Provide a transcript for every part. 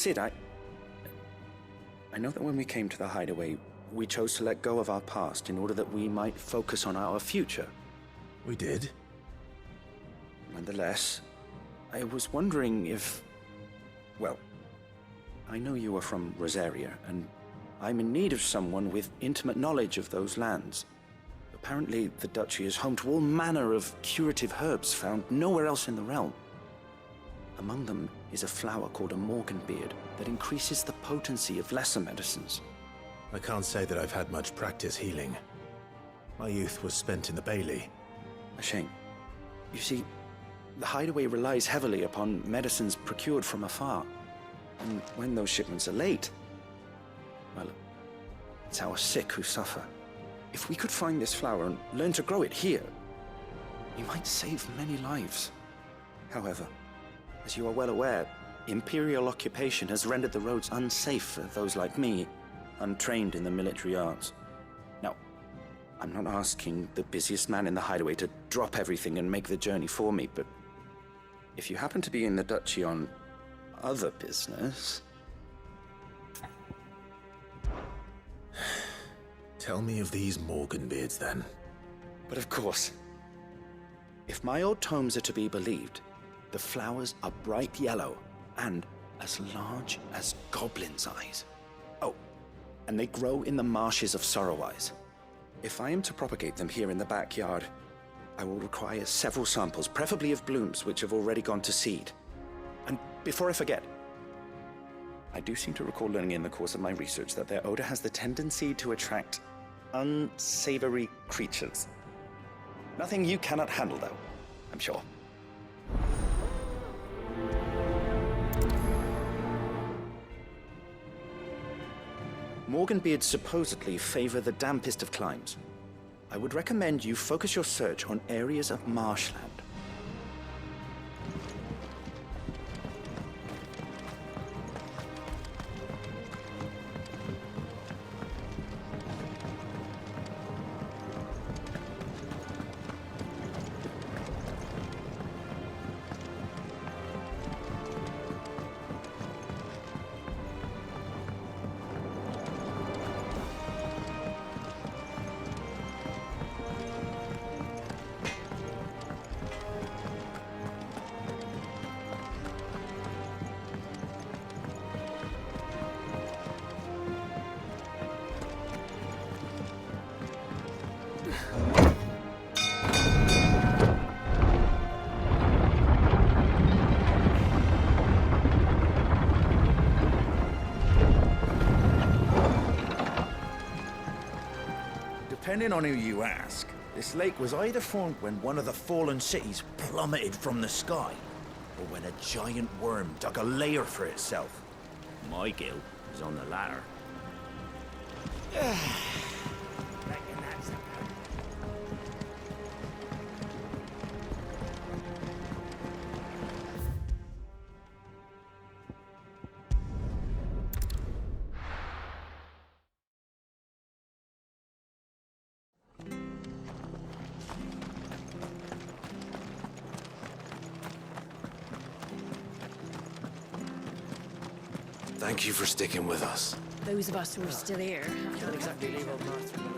Sid, I know that when we came to the hideaway, we chose to let go of our past in order that we might focus on our future. We did? Nonetheless, I was wondering if... Well, I know you are from Rosaria, and I'm in need of someone with intimate knowledge of those lands. Apparently, the duchy is home to all manner of curative herbs found nowhere else in the realm. Among them is a flower called a morganbeard that increases the potency of lesser medicines. I can't say that I've had much practice healing. My youth was spent in the Bailey. A shame. You see, the hideaway relies heavily upon medicines procured from afar. And when those shipments are late, well, it's our sick who suffer. If we could find this flower and learn to grow it here, we might save many lives. However, as you are well aware, Imperial occupation has rendered the roads unsafe for those like me, untrained in the military arts. Now, I'm not asking the busiest man in the hideaway to drop everything and make the journey for me, but if you happen to be in the duchy on other business... Tell me of these morganbeards, then. But of course. If my old tomes are to be believed, the flowers are bright yellow and as large as goblins' eyes. Oh, and they grow in the marshes of Sorrowise. If I am to propagate them here in the backyard, I will require several samples, preferably of blooms which have already gone to seed. And before I forget, I do seem to recall learning in the course of my research that their odor has the tendency to attract unsavory creatures. Nothing you cannot handle, though, I'm sure. Morganbeards supposedly favor the dampest of climes. I would recommend you focus your search on areas of marshland. Depending on who you ask, this lake was either formed when one of the fallen cities plummeted from the sky, or when a giant worm dug a lair for itself. My guilt is on the latter. Thank you for sticking with us. Those of us who are still here can't exactly leave old Martha alone.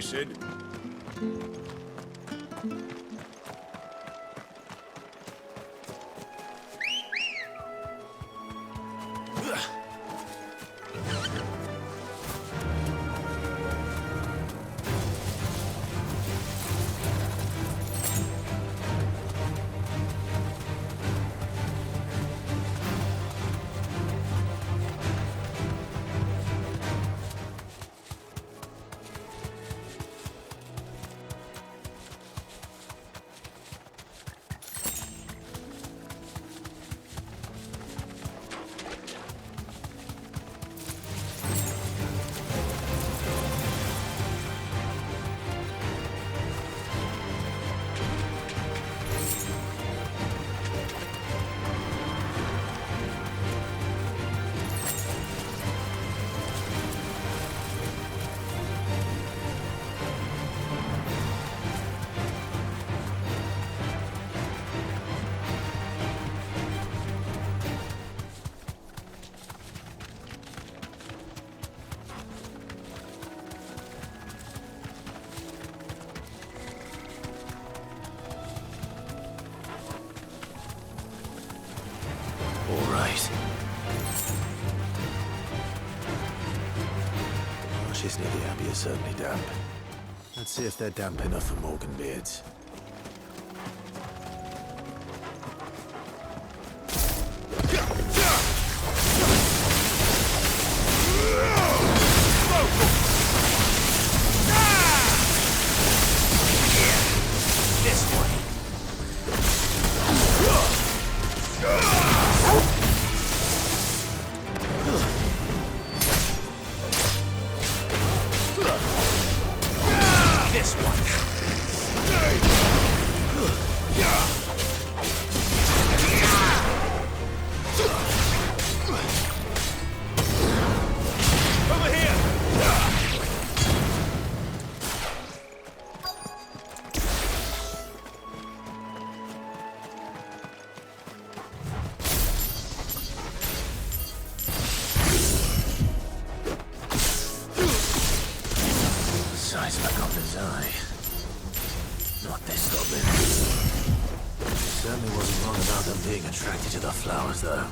Sid. place near the Abbey is certainly damp. Let's see if they're damp enough for Morgan beards. This one. This one. Over here. Size of a goblin's eye. Not this goblin. Certainly wasn't wrong about them being attracted to the flowers, though.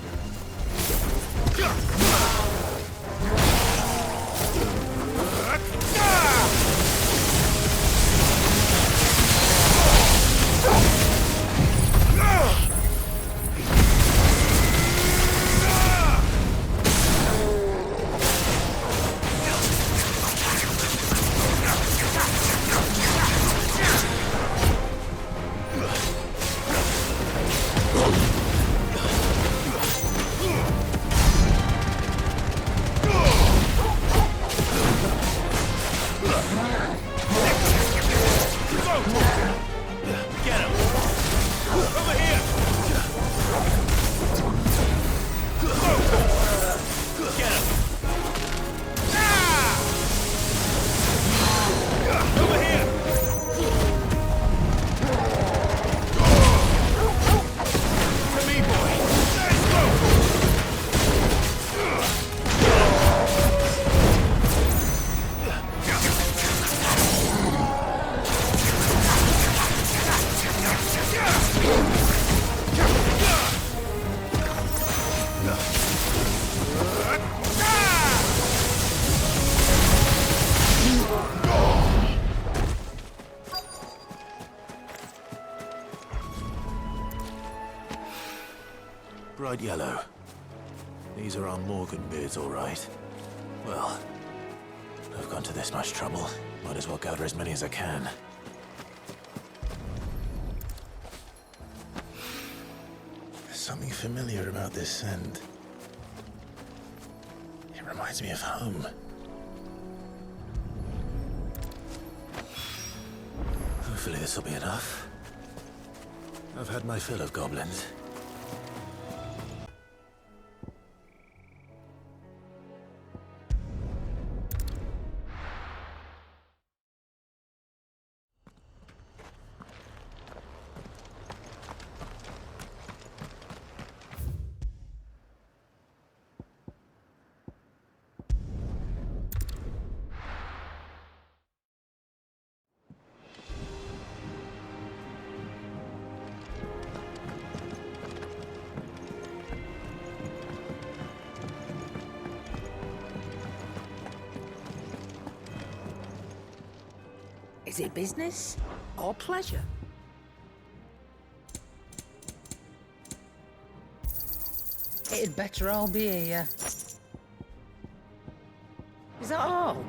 Get him! Over here! Get him! Over here! To me, boy! Let's go! Bright yellow. These are our Morgan beards, all right. Well, I've gone to this much trouble. Might as well gather as many as I can. There's something familiar about this scent. It reminds me of home. Hopefully this will be enough. I've had my fill of goblins. Is it business or pleasure? It'd better all be here. Is that all?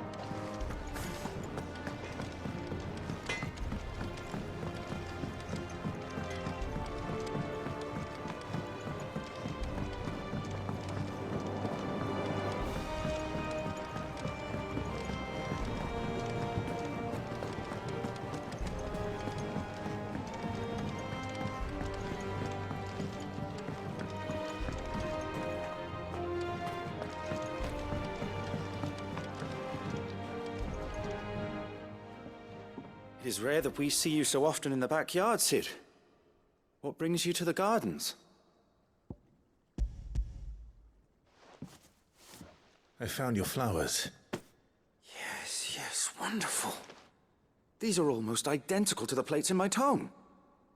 It is rare that we see you so often in the backyard, Sid. What brings you to the gardens? I found your flowers. Yes, yes, wonderful. These are almost identical to the plates in my tome.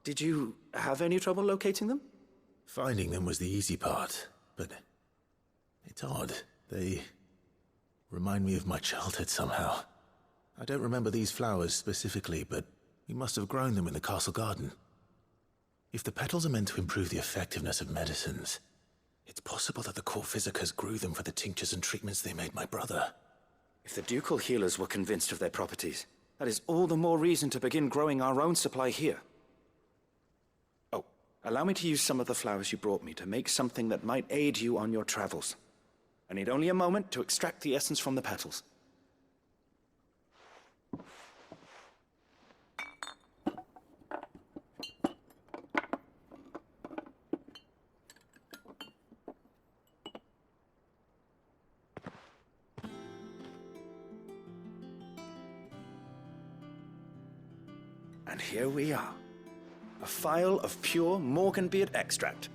Did you have any trouble locating them? Finding them was the easy part, but it's odd. They remind me of my childhood somehow. I don't remember these flowers specifically, but we must have grown them in the castle garden. If the petals are meant to improve the effectiveness of medicines, it's possible that the court physicers grew them for the tinctures and treatments they made my brother. If the ducal healers were convinced of their properties, that is all the more reason to begin growing our own supply here. Oh, allow me to use some of the flowers you brought me to make something that might aid you on your travels. I need only a moment to extract the essence from the petals. And here we are. A phial of pure Morganbeard extract.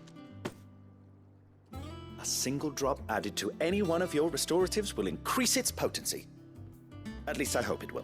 A single drop added to any one of your restoratives will increase its potency. At least I hope it will.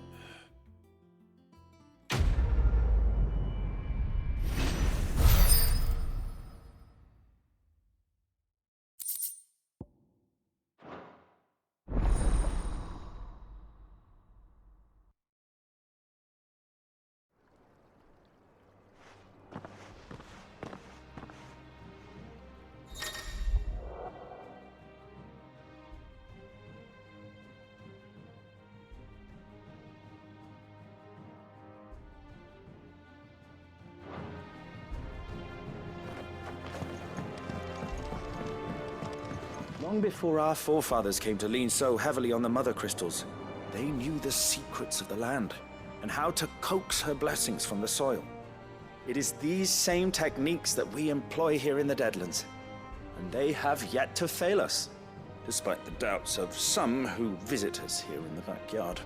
Long before our forefathers came to lean so heavily on the mother crystals, they knew the secrets of the land and how to coax her blessings from the soil. It is these same techniques that we employ here in the Deadlands, and they have yet to fail us, despite the doubts of some who visit us here in the backyard.